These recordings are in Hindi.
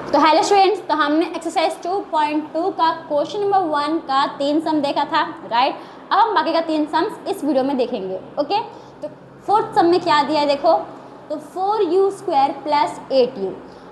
तो हेलो स्टूडेंट्स, तो हमने एक्सरसाइज 2.2 का क्वेश्चन नंबर 1 का 3 सम देखा था, राइट। अब हम बाकी का 3 सम्स इस वीडियो में देखेंगे, ओके। तो फोर्थ सम में क्या दिया है देखो, तो 4u² प्लस 8u।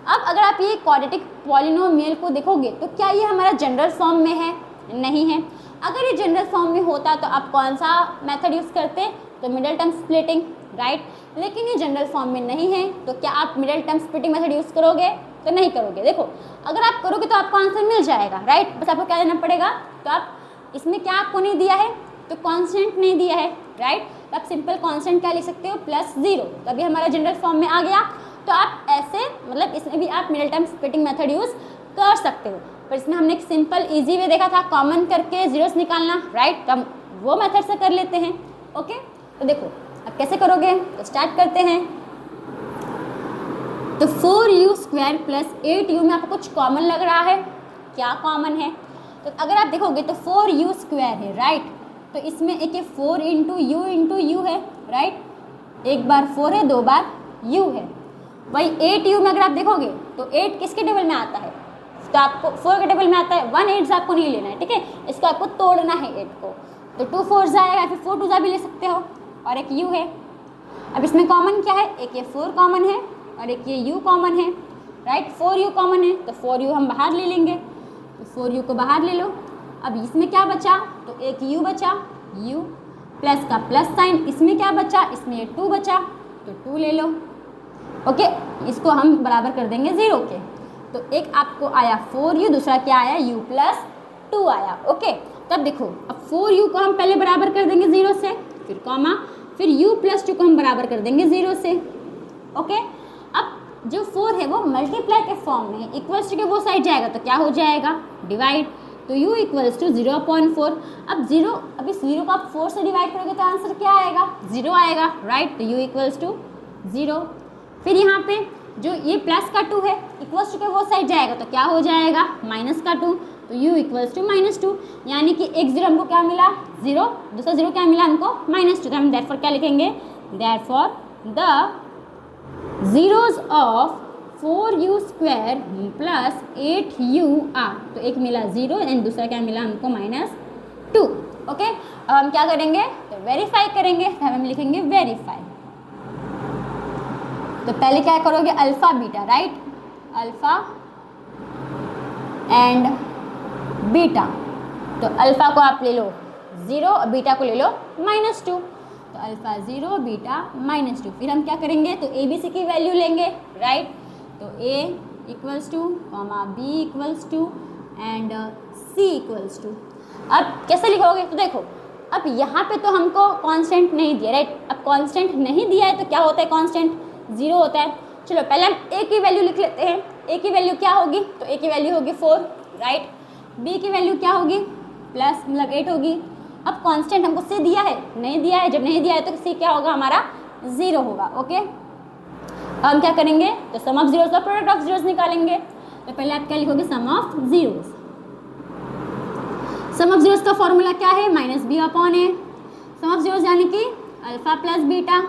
अब अगर आप ये क्वाड्रेटिक पॉलिनोमियल को देखोगे तो क्या ये हमारा जनरल फॉर्म में है? नहीं है। अगर ये जनरल फॉर्म में होता तो आप कौन सा मेथड यूज़ करते? तो मिडल टर्म स्प्लिटिंग, राइट। लेकिन ये जनरल फॉर्म में नहीं है, तो क्या आप middle term splitting method use करोगे? तो नहीं करोगे। देखो, अगर आप करोगे तो आपको आंसर मिल जाएगा, राइट। बस आपको क्या देना पड़ेगा, तो आप इसमें क्या आपको नहीं दिया है, तो कांस्टेंट नहीं दिया है, राइट। तो आप सिंपल कांस्टेंट क्या लिख सकते हो, +0। तभी हमारा जनरल फॉर्म में आ गया। तो आप ऐसे मतलब इसमें भी आप middle term splitting method use कर सकते हो, पर इसमें हमने एक सिंपल ईजी वे देखा था, कॉमन करके जीरोस निकालना, राइट। तो हम वो मेथड से कर लेते हैं, ओके। तो देखो अब कैसे करोगे, तो स्टार्ट करते हैं। तो 4u² प्लस 8u में आपको कुछ कॉमन लग रहा है, क्या कॉमन है? तो अगर आप देखोगे तो 4u² है, राइट। तो इसमें एक 4 × u है, राइट। एक बार 4 है, 2 बार u है। वही 8u में अगर आप देखोगे तो 8 किसके टेबल में आता है, तो आपको 4 के टेबल में आता है। 1 8 आपको नहीं लेना है, ठीक है। इसको आपको तोड़ना है 8 को, तो 2 4 आएगा, फिर 4 2 भी ले सकते हो, और एक u है। अब इसमें कॉमन क्या है, एक ये 4 कॉमन है और एक ये u कॉमन है, राइट। 4u कॉमन है, तो 4u हम बाहर ले लेंगे, तो 4u को बाहर ले लो। अब इसमें क्या बचा, तो एक u बचा, u प्लस का प्लस साइन। इसमें क्या बचा, इसमें ये 2 बचा, तो 2 ले लो, ओके। इसको हम बराबर कर देंगे 0 के। तो एक आपको आया 4u, दूसरा क्या आया, u प्लस 2 आया, ओके। तब देखो, अब 4u को हम पहले बराबर कर देंगे 0 से, फिर कॉमा, फिर u प्लस 2 को हम बराबर कर देंगे 0 से, ओके। अब जो 4 है वो मल्टीप्लाई के फॉर्म में है, इक्वल्स टू के वो साइड जाएगा तो क्या हो जाएगा, डिवाइड। तो u इक्वल्स टू 0/4। अब 0, अब इस 0 को आप 4 से डिवाइड करोगे तो आंसर क्या आएगा, 0 आएगा, राइट। तो u इक्वल्स टू 0। फिर यहाँ पे जो ये प्लस का 2 है, इक्वल्स टू के वो साइड जाएगा तो क्या हो जाएगा, माइनस का 2। तो u इक्वल्स टू -2, यानी कि एक 0 हमको क्या मिला, 0, दूसरा 0 क्या मिला हमको, -2। तो हम देयरफॉर क्या लिखेंगे, therefore the zeros of 4u² plus 8u are. तो एक मिला 0 एंड दूसरा क्या मिला हमको, -2, ओके। अब हम क्या करेंगे, तो वेरीफाई करेंगे। तो हम लिखेंगे वेरीफाई। तो पहले क्या करोगे, alpha beta, right, alpha and beta. तो अल्फा को आप ले लो 0 और बीटा को ले लो -2। तो अल्फा 0 बीटा -2। फिर हम क्या करेंगे, तो ए बी सी की वैल्यू लेंगे, राइट। तो a equals to, b equals to and c equals to. अब कैसे लिखोगे, तो देखो अब यहाँ पे तो हमको कांस्टेंट नहीं दिया, राइट। अब कांस्टेंट नहीं दिया है तो क्या होता है, कांस्टेंट 0 होता है। चलो पहले हम a की वैल्यू लिख लेते हैं। a की वैल्यू क्या होगी, तो a की वैल्यू होगी 4, राइट। b की वैल्यू क्या होगी, प्लस मतलब 8 होगी। अब कांस्टेंट हमको c दिया है, नहीं दिया है। जब नहीं दिया है तो c क्या होगा, हमारा 0 होगा, ओके। अब हम क्या करेंगे, तो सम ऑफ जीरोस का प्रोडक्ट ऑफ जीरोस निकालेंगे। तो पहले आप क्या लिखोगे, sum of zeros. Sum of zeros का फॉर्मूला क्या है, -b/a। सम ऑफ जीरोस यानी कि alpha plus beta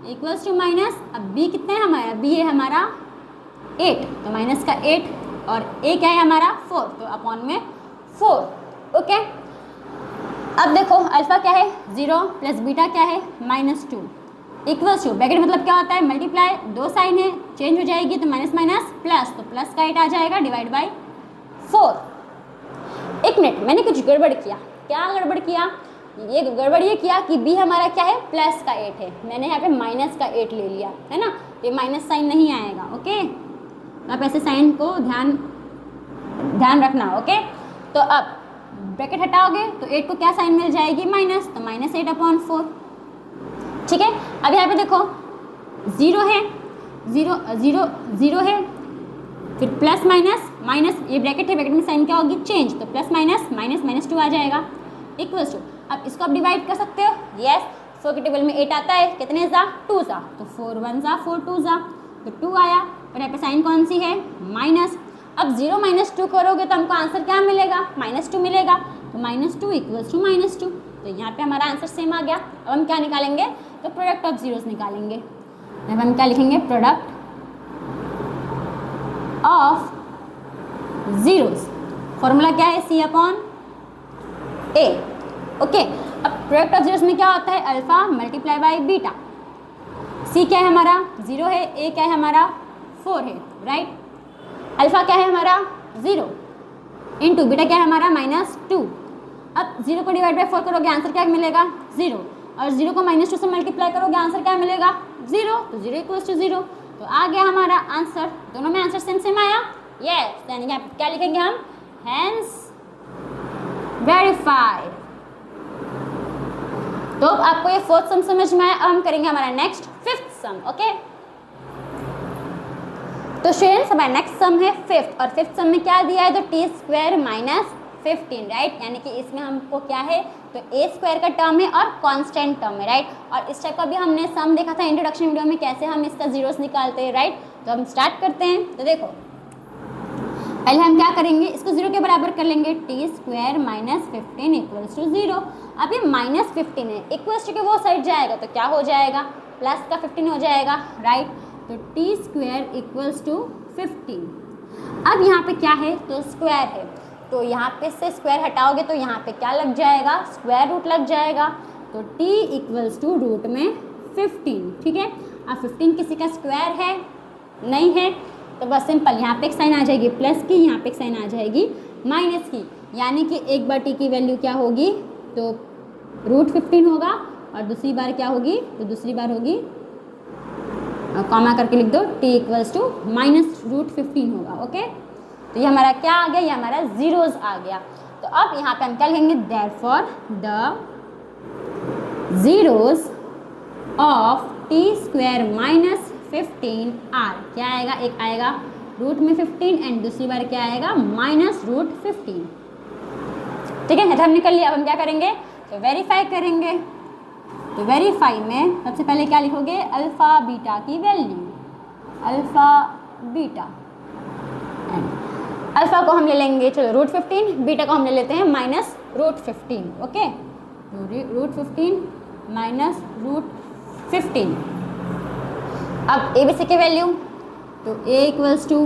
equals to minus, अब b कितना है हमारा, b है हमारा 8, तो माइनस का 8 और a क्या है हमारा 4, तो अपॉन में 4, ओके। अब देखो अल्फा क्या है 0 प्लस बीटा क्या है -2 इक्वल्स टू, ब्रैकेट मतलब क्या होता है, मल्टीप्लाई, 2 साइन है, चेंज हो जाएगी तो माइनस माइनस प्लस, तो प्लस का 8 आ जाएगा, डिवाइड बाय 4। एक मिनट, मैंने कुछ गड़बड़ किया। क्या गड़बड़ किया, ये गड़बड़ ये किया कि b हमारा क्या है, प्लस का 8 है, मैंने यहाँ पे माइनस का 8 ले लिया है ना, तो ये माइनस साइन नहीं आएगा, ओके। आप ऐसे साइन को ध्यान रखना, ओके। तो अब ब्रैकेट हटाओगे तो 8 को क्या साइन मिल जाएगी, माइनस, तो -8/4, ठीक है। अब यहाँ पे देखो 0 है, 0 है, फिर प्लस माइनस माइनस, ये ब्रैकेट है, ब्रैकेट में साइन क्या होगी, चेंज, तो प्लस माइनस -2 आ जाएगा, इक्वल्स टू। अब इसको आप डिवाइड कर सकते हो, यस। 4 के टेबल में 8 आता है, कितने जा, 2 जा, तो 4 1 जा 4 2 जा, तो 2 आया। और यहाँ पे साइन कौन सी है, माइनस। अब 0 -2 करोगे तो हमको आंसर क्या मिलेगा, -2 मिलेगा, तो -2 इक्वल्स टू -2। तो यहाँ पे हमारा आंसर सेम आ गया। अब हम क्या निकालेंगे, तो प्रोडक्ट ऑफ जीरोस निकालेंगे। अब हम क्या लिखेंगे, प्रोडक्ट ऑफ जीरोस। फॉर्मूला क्या है, सी अपॉन ए। ओके, अब प्रोडक्ट ऑफ जीरोस में क्या होता है, अल्फा मल्टीप्लाई बाय बीटा। सी क्या है हमारा 0 है, ए क्या है हमारा 4 है, राइट। अल्फा क्या है हमारा 0 इंटू बीटा क्या है हमारा -2। अब 0 को डिवाइड बाय 4 करोगे आंसर क्या मिलेगा 0, और 0 को -2 से मल्टीप्लाई करोगे आंसर क्या मिलेगा 0, तो 0 इक्वल्स टू 0। तो आ गया हमारा आंसर, दोनों में आंसर सेम सेम आया। यस, यानी कि क्या लिखेंगे हम, हैंस वेरीफाइड। तो आपको ये फोर्थ सम समझ में आया। अब हम करेंगे हमारा नेक्स्ट फिफ्थ सम। ओके, तो स्टूडेंट्स हमारा नेक्स्ट सम है फिफ्थ, और फिफ्थ सम में क्या दिया है, तो टी स्क्वायर -15, राइट। यानी कि इसमें हमको क्या है, तो ए स्क्वायर का टर्म है और कांस्टेंट टर्म है, राइट। और इस टाइप का भी हमने सम देखा था इंट्रोडक्शन वीडियो में, कैसे हम इसका जीरोस निकालते हैं, राइट। तो हम स्टार्ट करते हैं। तो देखो पहले हम क्या करेंगे, इसको 0 के बराबर कर लेंगे, टी स्क्वायर -15 इक्वल्स टू 0। अब ये -15 है, इक्वल्स टू के वो साइड जाएगा तो क्या हो जाएगा, प्लस का 15 हो जाएगा, राइट। तो टी स्क्वायर इक्वल्स टू 15। अब यहाँ पे क्या है, तो स्क्वायर है, तो यहाँ पे से स्क्वायर हटाओगे तो यहाँ पे क्या लग जाएगा, स्क्वायर रूट लग जाएगा। तो t इक्वल्स टू रूट में 15, ठीक है। अब 15 किसी का स्क्वायर है नहीं है, तो बस सिंपल यहाँ पे एक साइन आ जाएगी प्लस की, यहाँ पे एक साइन आ जाएगी माइनस की, यानी कि एक बार t की वैल्यू क्या होगी, तो √15 होगा, और दूसरी बार क्या होगी, तो दूसरी बार होगी कॉमा करके लिख दो, t इक्वल्स टू -√15 होगा। ओके, तो ये हमारा क्या आ गया, ये हमारा जीरोस आ गया। तो अब यहाँ पे हम क्या लिखेंगे, therefore the zeros of T square -15 are, क्या आएगा, एक आएगा रूट में 15 एंड दूसरी बार क्या आएगा -√15, ठीक है। हम निकल लिया। अब हम क्या करेंगे, तो वेरीफाई करेंगे। तो वेरीफाई में सबसे पहले क्या लिखोगे, अल्फा बीटा की वैल्यू, अल्फा बीटा, अल्फा को हम ले लेंगे चलो √15, बीटा को हम ले लेते हैं -√15। ओके, √15 -√15। अब ए बी सी की वैल्यू, तो a इक्वल्स टू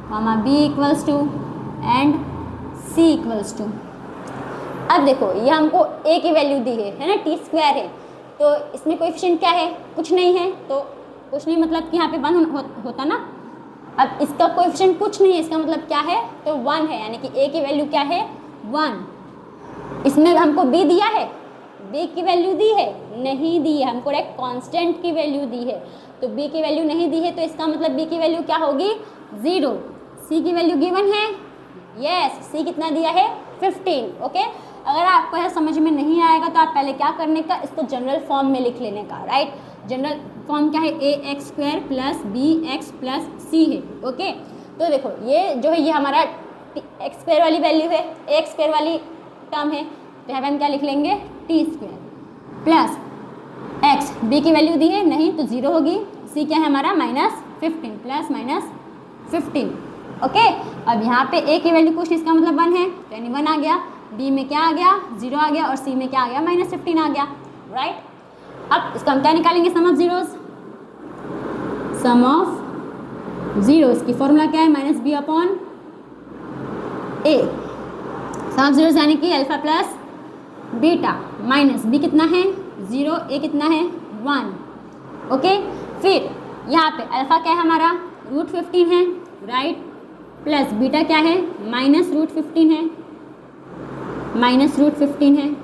मामा B equals to and C equals to. अब देखो ये हमको a की वैल्यू दी है ना, टी स्क्वायर है, तो इसमें कोएफिशिएंट क्या है, कुछ नहीं है, तो कुछ नहीं मतलब कि यहाँ पे 1 होता ना। अब इसका कोएफिशिएंट कुछ नहीं है, इसका मतलब क्या है, तो 1 है, यानी कि a की वैल्यू क्या है 1। इसमें हमको b दिया है, b की वैल्यू दी है, नहीं दी है, हमको एक कांस्टेंट की वैल्यू दी है, तो b की वैल्यू नहीं दी है, तो इसका मतलब b की वैल्यू क्या होगी 0। c की वैल्यू गिवन है, यस, c कितना दिया है 15। ओके, अगर आपको यह समझ में नहीं आएगा तो आप पहले क्या करने का, इसको जनरल फॉर्म में लिख लेने का, राइट। जनरल फॉर्म क्या है, ax² + bx + c है। ओके, तो देखो ये जो है ये हमारा x² वाली वैल्यू है, ax² वाली टर्म है, तो यहाँ पे हम क्या लिख लेंगे t² प्लस x, b की वैल्यू दी है नहीं तो 0 होगी, c क्या है हमारा -15 प्लस -15। ओके, अब यहाँ पे a की वैल्यू कुछ नहीं, इसका मतलब 1 है, तो यानी 1 आ गया, b में क्या आ गया 0 आ गया, और c में क्या आ गया -15 आ गया, राइट। अब इसका हम क्या निकालेंगे, sum of zeros, sum of zeros की फॉर्मूला क्या है, -b upon a। Sum of zeros यानी कि alpha plus beta minus b कितना है 0, a कितना है 1। ओके, फिर यहाँ पे अल्फा क्या है हमारा √15 है, राइट, प्लस बीटा क्या है -√15 है, -√15 है,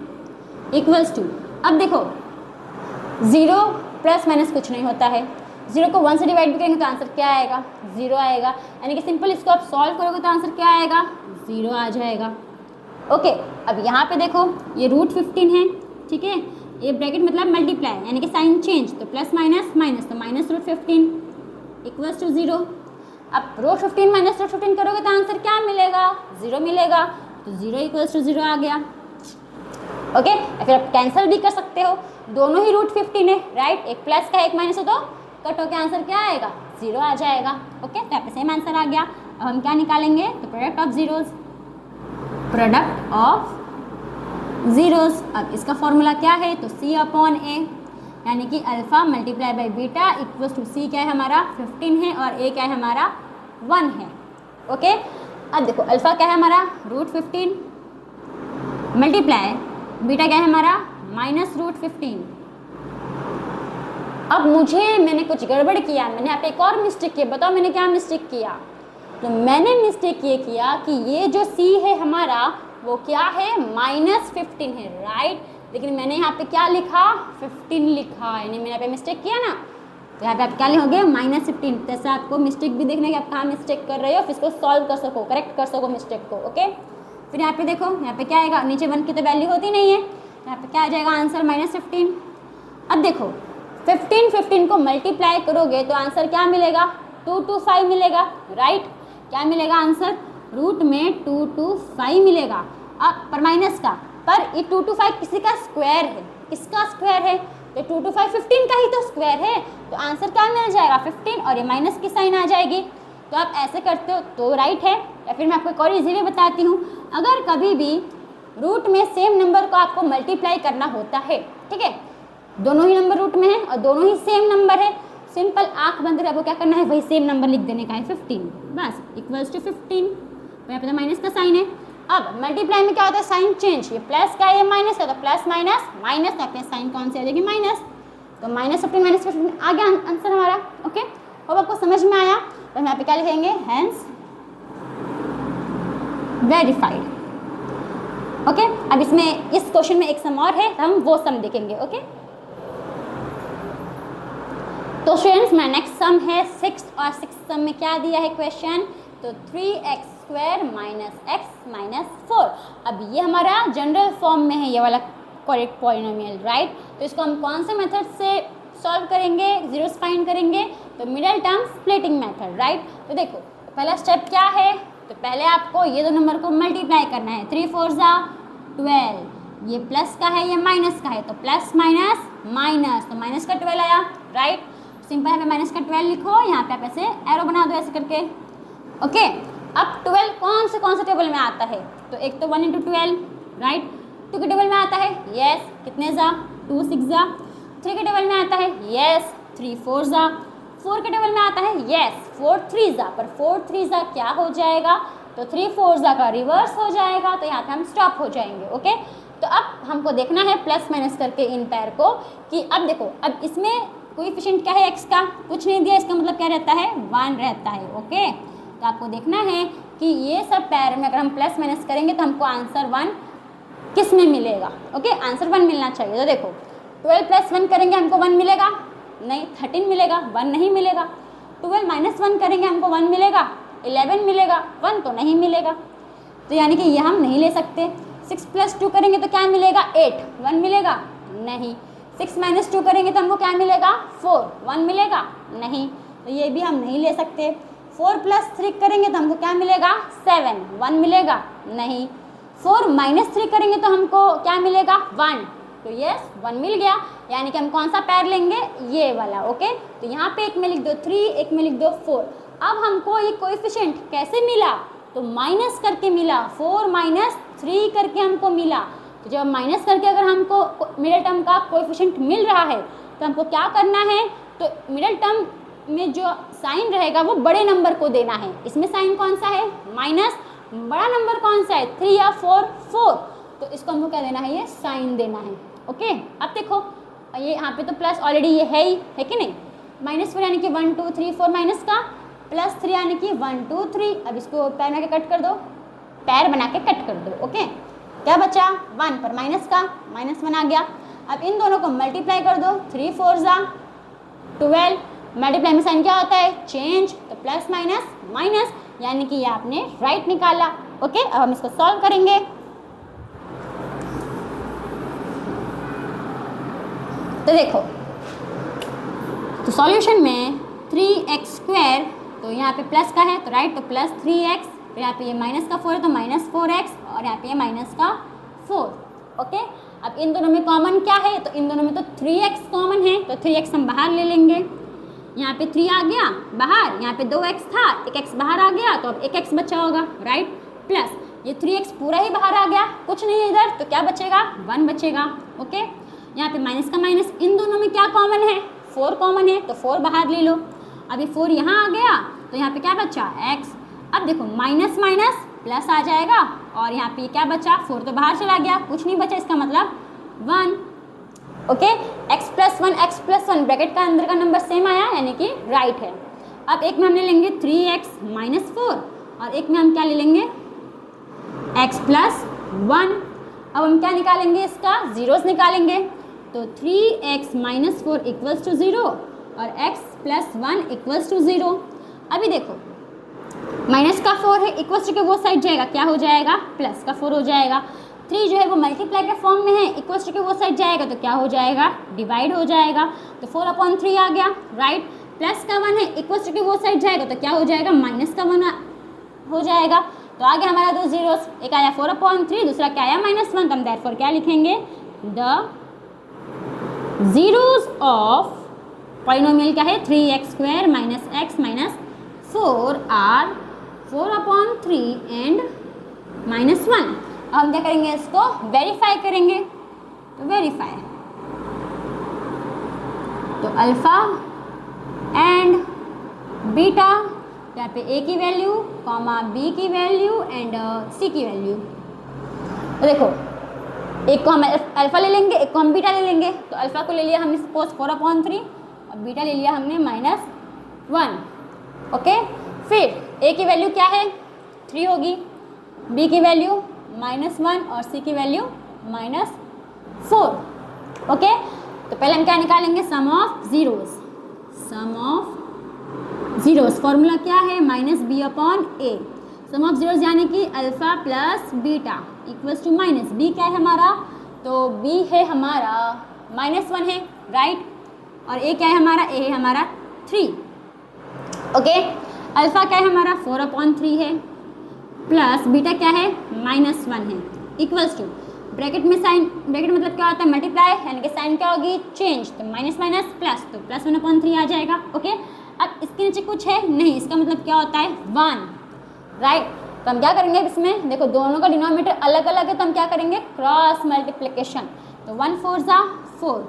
इक्वल्स टू, अब देखो 0 प्लस माइनस कुछ नहीं होता है, 0 को 1 से डिवाइड भी करेंगे तो आंसर क्या आएगा 0 आएगा, यानी कि सिंपल इसको आप सॉल्व करोगे तो आंसर क्या आएगा 0 आ जाएगा। ओके, अब यहाँ पे देखो ये √15 है, ठीक है, ये ब्रैकेट मतलब मल्टीप्लाई यानी कि साइन चेंज, तो प्लस माइनस माइनस, तो -√15 इक्वल्स टू 0। अब √15 -√15 करोगे तो आंसर क्या मिलेगा 0 मिलेगा, तो 0 इक्वल्स टू 0 आ गया। ओके, फिर आप कैंसिल भी कर सकते हो, दोनों ही √15 है, राइट, एक प्लस का एक माइनस हो तो कट होकर आंसर क्या आएगा 0 आ जाएगा। ओके, तो यहाँ पे सेम आंसर आ गया। अब हम क्या निकालेंगे, तो product of zeros, product of zeros. अब इसका फॉर्मूला क्या है, तो c अपॉन a, यानी कि alpha multiply by beta equals to c क्या है हमारा 15 है और a क्या है हमारा 1 है। ओके, अब देखो अल्फ़ा क्या है हमारा √15 मल्टीप्लाई बीटा क्या है हमारा -√15। अब मैंने कुछ गड़बड़ किया, मैंने यहाँ पे एक और मिस्टेक किया। बताओ मैंने क्या मिस्टेक किया? तो मैंने मिस्टेक ये किया कि ये जो c है हमारा वो क्या है -15 है, राइट। लेकिन मैंने यहाँ पे क्या लिखा 15 लिखा, यानी मैंने यहाँ पे मिस्टेक किया ना। तो यहाँ पे आप क्या लिखोगे -15। जैसे आपको मिस्टेक भी देखना है कि आप कहाँ मिस्टेक कर रहे हो, फिर इसको सॉल्व कर सको, करेक्ट कर सको मिस्टेक को, ओके। फिर यहाँ पे देखो, यहाँ पे क्या आएगा, नीचे 1 की तो वैल्यू होती नहीं है, यहाँ पे क्या आ जाएगा आंसर -15। अब देखो 15 को मल्टीप्लाई करोगे तो आंसर क्या मिलेगा 225 मिलेगा, राइट। क्या मिलेगा आंसर, रूट में 225 मिलेगा। अब पर माइनस का, पर ये 225 किसी का स्क्वायर है, किसका स्क्वायर है, तो 225 15 का ही तो स्क्वायर है, तो आंसर क्या मिल जाएगा 15, और ये माइनस की साइन आ जाएगी। तो आप ऐसे करते हो तो राइट है। या फिर मैं आपको एक और इजी वे बताती हूँ, अगर कभी भी रूट में सेम नंबर को आपको मल्टीप्लाई करना होता है, ठीक है, दोनों ही नंबर रूट में है और दोनों ही सेम नंबर है, सिंपल आंख बंद कर आपको क्या करना है, वही सेम नंबर लिख देने का है 15, बस इक्वल्स टू 15। तो यहाँ पे तो माइनस का साइन है। अब मल्टीप्लाई में क्या होता है, साइन चेंज, ये प्लस का है ये माइनस का, तो प्लस माइनस माइनस, तो अपने साइन कौन सी आ जाएगी माइनस, तो -15 -15 आ गया आंसर हमारा, ओके। अब आपको समझ में आया, तो हम यहाँ पे क्या लिखेंगे, हेंस वेरीफाइड, ओके। अब इसमें इस क्वेश्चन में एक सम और है, हम वो सम देखेंगे, ओके। तो स्टूडेंट्स मैं नेक्स्ट सम है 6 और 6 सम में क्या दिया है क्वेश्चन, तो 3x² - x - 4। अब ये हमारा जनरल फॉर्म में है, ये वाला करेक्ट पॉलिनोमियल, राइट। तो इसको हम कौन से मेथड से सॉल्व करेंगे, जीरोस फाइंड करेंगे, तो middle term splitting method, right. तो देखो पहला स्टेप क्या है, तो पहले आपको ये दो नंबर को मल्टीप्लाई करना है, 3 4 12, ये प्लस का है ये माइनस का है, तो प्लस माइनस माइनस, तो माइनस का 12 आया, राइट। सिंपल यहाँ पे माइनस का 12 लिखो, यहाँ पे आप ऐसे एरो बना दो ऐसे करके, ओके। अब 12 कौन से टेबल में आता है, तो एक तो 1 × 12, राइट, 2 के टेबल में आता है, यस, कितने जा 2 6 जा, 3 के टेबल में आता है, यस, 3 4 जा, 4 के टेबल में आता है, यस, 4 3 जा, पर 4 3 जा क्या हो जाएगा, तो 3 4 जा का रिवर्स हो जाएगा, तो यहाँ पे हम स्टॉप हो जाएंगे, ओके। तो अब हमको देखना है प्लस माइनस करके इन पैर को, कि अब देखो अब इसमें कोएफिशिएंट क्या है x का, कुछ नहीं दिया, इसका मतलब क्या रहता है 1 रहता है, ओके। तो आपको देखना है कि ये सब पैर में अगर हम प्लस माइनस करेंगे तो हमको आंसर 1 किस में मिलेगा, ओके, आंसर 1 मिलना चाहिए। तो देखो 12 + 1 करेंगे हमको 1 मिलेगा, नहीं 13 मिलेगा, 1 नहीं मिलेगा। 12 - 1 करेंगे हमको 1 मिलेगा, 11 मिलेगा, 1 तो नहीं मिलेगा, तो यानी कि ये हम नहीं ले सकते। 6 + 2 करेंगे तो क्या मिलेगा 8, 1 मिलेगा, नहीं। 6 - 2 करेंगे तो हमको क्या मिलेगा 4, 1 मिलेगा, नहीं, तो ये भी हम नहीं ले सकते। 4 + 3 करेंगे तो हमको क्या मिलेगा 7, 1 मिलेगा, नहीं। 4 - 3 करेंगे तो हमको क्या मिलेगा 1, तो यस 1 मिल गया, यानी कि हम कौन सा पैर लेंगे, ये वाला, ओके। तो यहाँ पे एक में लिख दो 3, एक में लिख दो 4। अब हमको ये कोएफिशिएंट कैसे मिला, तो माइनस करके मिला, 4 - 3 करके हमको मिला। तो जब माइनस करके अगर हमको मिडिल टर्म का कोएफिशिएंट मिल रहा है तो हमको क्या करना है, तो मिडिल टर्म में जो साइन रहेगा वो बड़े नंबर को देना है। इसमें साइन कौन सा है माइनस, बड़ा नंबर कौन सा है 3 या 4, 4, तो इसको हमको क्या देना है, ये साइन देना है, ओके। अब देखो ये यहाँ पे तो प्लस ऑलरेडी ये है ही, है कि नहीं, -4 यानी कि 1 2 3 4 माइनस का, +3 यानी कि 1 2 3। अब इसको पैर बना के कट कर दो, पैर बना के कट कर दो, ओके। क्या बचा 1, पर माइनस का -1 आ गया। अब इन दोनों को मल्टीप्लाई कर दो, 3 4 12, मल्टीप्लाई में साइन क्या होता है चेंज, तो प्लस माइनस माइनस, यानी कि ये आपने राइट निकाला, ओके। अब हम इसको सॉल्व करेंगे। तो देखो तो सॉल्यूशन में 3x², तो यहाँ पे प्लस का है तो राइट, तो +3x, फिर यहाँ पे ये माइनस का 4 है तो -4x, और यहाँ पे ये माइनस का 4, ओके। अब इन दोनों में कॉमन क्या है, तो इन दोनों में तो 3x कॉमन है, तो 3x हम बाहर ले लेंगे, यहाँ पे 3 आ गया बाहर, यहाँ पे 2x था, 1x बाहर आ गया, तो अब 1x बचा होगा, राइट, प्लस ये 3x पूरा ही बाहर आ गया, कुछ नहीं है इधर, तो क्या बचेगा 1 बचेगा, ओके। यहाँ पे माइनस का माइनस, इन दोनों में क्या कॉमन है 4 कॉमन है, तो 4 बाहर ले लो। अभी 4 यहाँ आ गया, तो यहाँ पे क्या बचा x। अब देखो माइनस माइनस प्लस आ जाएगा और यहाँ पे क्या बचा, 4 तो बाहर चला गया, कुछ नहीं बचा, इसका मतलब 1। ओके, x+1 ब्रैकेट का अंदर का नंबर सेम आया यानी कि राइट है। अब एक में हम ले लेंगे 3x-4 और एक में हम क्या ले लेंगे x+1। अब हम क्या निकालेंगे, इसका जीरोस निकालेंगे, तो 3x-4 = 0 और x+1 = 0। अभी देखो माइनस का 4 है, इक्वल्स टू के वो साइड जाएगा, क्या हो जाएगा, प्लस का 4 हो जाएगा। 3 जो है वो मल्टीप्लाई के फॉर्म में है, इक्वल्स टू के वो साइड जाएगा तो क्या हो जाएगा, डिवाइड हो जाएगा, तो 4/3 आ गया, राइट। प्लस का 1 है, इक्वल्स टू के वो साइड जाएगा तो क्या हो जाएगा, माइनस का 1 हो जाएगा। तो आ गया हमारा 2 जीरोस, एक आया 4/3, दूसरा क्या आया -1। तो हम देयरफॉर क्या लिखेंगे, द जीरोस ऑफ पॉलिनोमियल क्या है 3x² - x - 4 आर 4/3 एंड -1। अब हम क्या करेंगे, इसको वेरीफाई करेंगे, तो वेरीफाई, तो अल्फा एंड बीटा, यहाँ पे a की वैल्यू कॉमा b की वैल्यू एंड c की वैल्यू। तो देखो एक को हम अल्फा ले लेंगे, एक को हम बीटा ले लेंगे, तो अल्फा को ले लिया हमने सपोज 4/3 और बीटा ले लिया हमने -1। ओके, फिर a की वैल्यू क्या है 3 होगी, b की वैल्यू -1 और c की वैल्यू -4। ओके, तो पहले हम क्या निकालेंगे, sum of zeros. Sum of zeros formula क्या है, -b/a। सम ऑफ जीरोस यानी कि alpha plus beta equals to minus, b क्या है हमारा, तो b है हमारा -1 है, राइट, और a क्या है हमारा, a है हमारा 3। ओके, अल्फा क्या है हमारा 4/3 है, प्लस बीटा क्या है -1 है, इक्वल्स टू ब्रैकेट में साइन, ब्रैकेट मतलब क्या होता है मल्टीप्लाई, यानी कि साइन क्या होगी चेंज, तो माइनस माइनस प्लस, तो +1/3 आ जाएगा। ओके, अब इसके नीचे कुछ है नहीं, इसका मतलब क्या होता है 1, राइट। तो हम क्या करेंगे इसमें, देखो दोनों का डिनोमिनेटर अलग अलग है, तो हम क्या करेंगे क्रॉस मल्टीप्लिकेशन, तो 1 4 ज़ा 4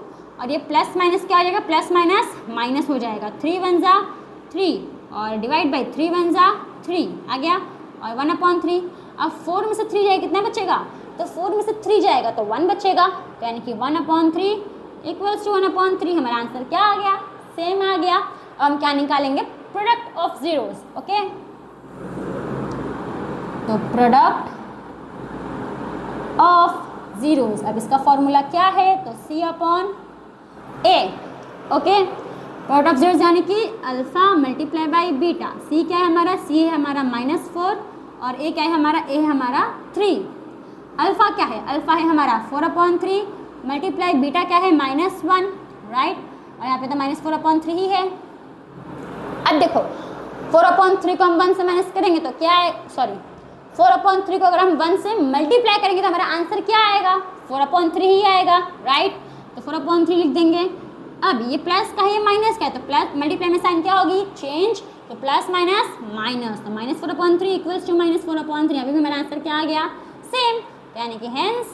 और ये प्लस माइनस क्या आ जाएगा, प्लस माइनस माइनस हो जाएगा, 3 1 ज़ा 3 और डिवाइड बाई 3 1 ज़ा 3 आ गया और 1/3। अब 4 में से 3 जाएगा कितना बचेगा, तो 4 में से 3 जाएगा तो 1 बचेगा, तो यानी कि 1/3 इक्वल्स टू 1/3। हमारा आंसर क्या आ गया, सेम आ गया। अब हम क्या निकालेंगे, प्रोडक्ट ऑफ जीरोस। ओके, तो प्रोडक्ट ऑफ जीरोस, अब इसका फॉर्मूला क्या है, तो C/A। Okay, product of zeros यानी कि alpha multiply by beta, C क्या है हमारा, C है हमारा -4 और A क्या है हमारा, A है हमारा 3। अल्फा क्या है, अल्फा है हमारा 4/3 मल्टीप्लाई बीटा क्या है -1, राइट, और यहाँ पे तो -4/3 ही है। अब देखो 4/3 को हम 1 से माइनस करेंगे तो क्या है, सॉरी 4/3 को अगर हम 1 से मल्टीप्लाई करेंगे तो हमारा आंसर क्या आएगा, 4/3 ही आएगा, राइट। तो 4/3 लिख देंगे। अब ये प्लस का है, ये माइनस का है, तो प्लस मल्टीप्लाई में साइन क्या होगी चेंज, तो प्लस माइनस माइनस, तो -4/3 इक्वल्स टू -4/3। अभी भी हमारा आंसर क्या आ गया, सेम, यानी कि हेंस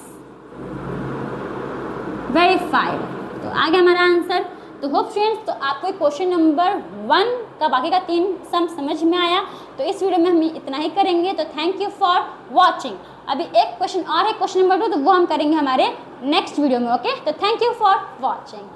वेरीफाइड। तो आ गया हमारा आंसर। तो होप फ्रेंड्स, तो आपको क्वेश्चन नंबर 1 का बाकी का 3 सम समझ में आया। तो इस वीडियो में हम इतना ही करेंगे, तो थैंक यू फॉर वॉचिंग। अभी एक क्वेश्चन और है, क्वेश्चन नंबर 2, तो वो हम करेंगे हमारे नेक्स्ट वीडियो में। ओके, तो थैंक यू फॉर वॉचिंग।